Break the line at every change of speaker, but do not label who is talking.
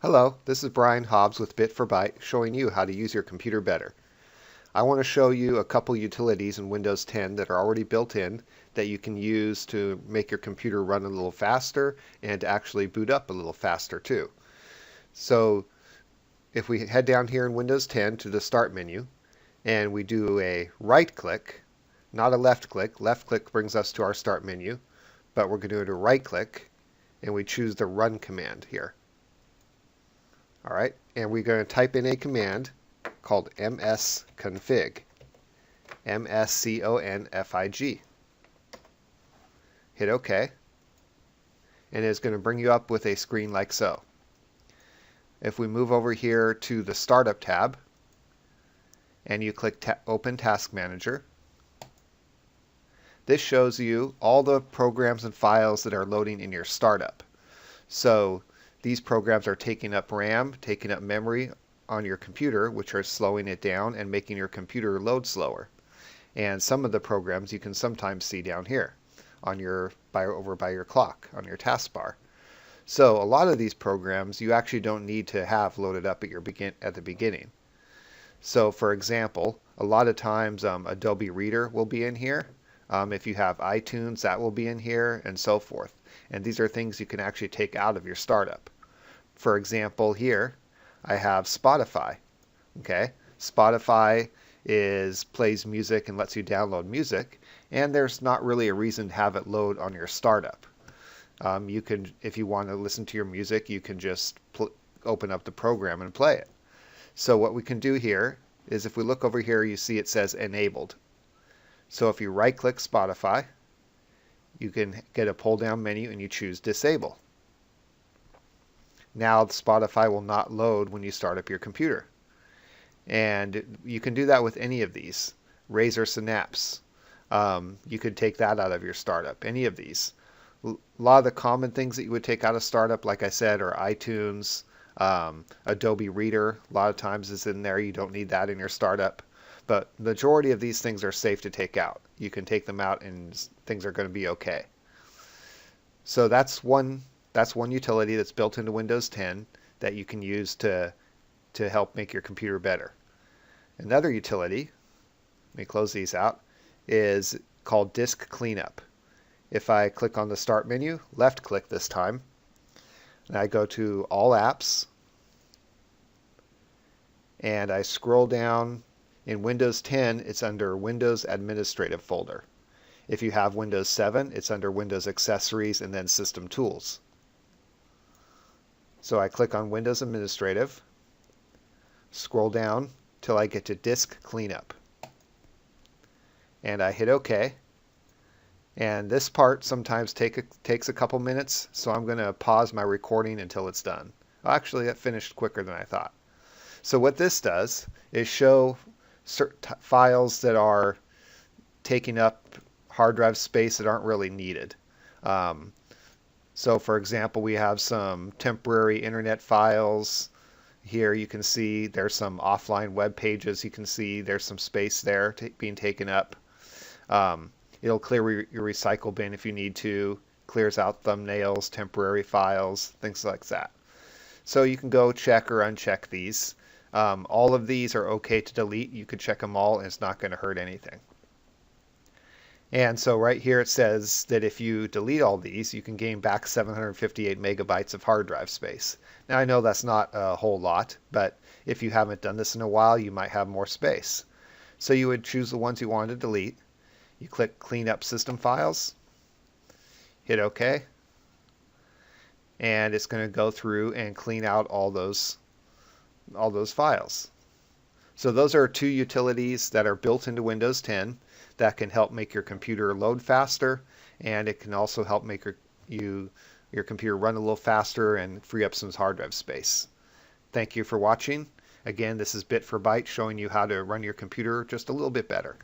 Hello, this is Brian Hobbs with Bit4Byte showing you how to use your computer better. I want to show you a couple utilities in Windows 10 that are already built in that you can use to make your computer run a little faster and to actually boot up a little faster too. So if we head down here in Windows 10 to the Start menu and we do a right click, not a left click. Left click brings us to our Start menu, but we're going to do a right click and we choose the Run command here. All right, and we're going to type in a command called msconfig, msconfig. Hit OK, and it's going to bring you up with a screen like so. If we move over here to the Startup tab, and you click Open Task Manager, this shows you all the programs and files that are loading in your startup. So these programs are taking up RAM, taking up memory on your computer, which are slowing it down and making your computer load slower. And some of the programs you can sometimes see down here on over by your clock on your taskbar. So a lot of these programs you actually don't need to have loaded up at the beginning. So for example, a lot of times Adobe Reader will be in here. If you have iTunes, that will be in here, and so forth. And these are things you can actually take out of your startup. For example, here I have Spotify. Okay, Spotify plays music and lets you download music, and there's not really a reason to have it load on your startup. You can, if you want to listen to your music, you can just open up the program and play it. So what we can do here is, if we look over here, you see it says enabled. So if you right click Spotify, you can get a pull down menu and you choose disable. Now Spotify will not load when you start up your computer. And you can do that with any of these. Razer Synapse, you could take that out of your startup, any of these. A lot of the common things that you would take out of startup, like I said, are iTunes, Adobe Reader, a lot of times is in there. You don't need that in your startup. But the majority of these things are safe to take out. You can take them out and things are going to be okay. So that's one utility that's built into Windows 10 that you can use to help make your computer better. Another utility, let me close these out, is called Disk Cleanup. If I click on the Start menu, left click this time, and I go to All Apps, and I scroll down. In Windows 10, it's under Windows Administrative folder. If you have Windows 7, it's under Windows Accessories and then System Tools. So I click on Windows Administrative, scroll down till I get to Disk Cleanup, and I hit OK. And this part sometimes takes a couple minutes, so I'm going to pause my recording until it's done. Actually, that finished quicker than I thought. So what this does is show certain files that are taking up hard drive space that aren't really needed. So for example, we have some temporary internet files. Here you can see there's some offline web pages. You can see there's some space there being taken up. It'll clear your recycle bin if you need to. Clears out thumbnails, temporary files, things like that. So you can go check or uncheck these. All of these are okay to delete. You could check them all and it's not going to hurt anything. And so right here it says that if you delete all these, you can gain back 758 megabytes of hard drive space. Now I know that's not a whole lot, but if you haven't done this in a while, you might have more space. So you would choose the ones you want to delete. You click Clean Up System Files, hit OK, and it's going to go through and clean out all those files. So those are two utilities that are built into Windows 10 that can help make your computer load faster, and it can also help make your computer run a little faster and free up some hard drive space. Thank you for watching. Again, this is Bit4Byte showing you how to run your computer just a little bit better.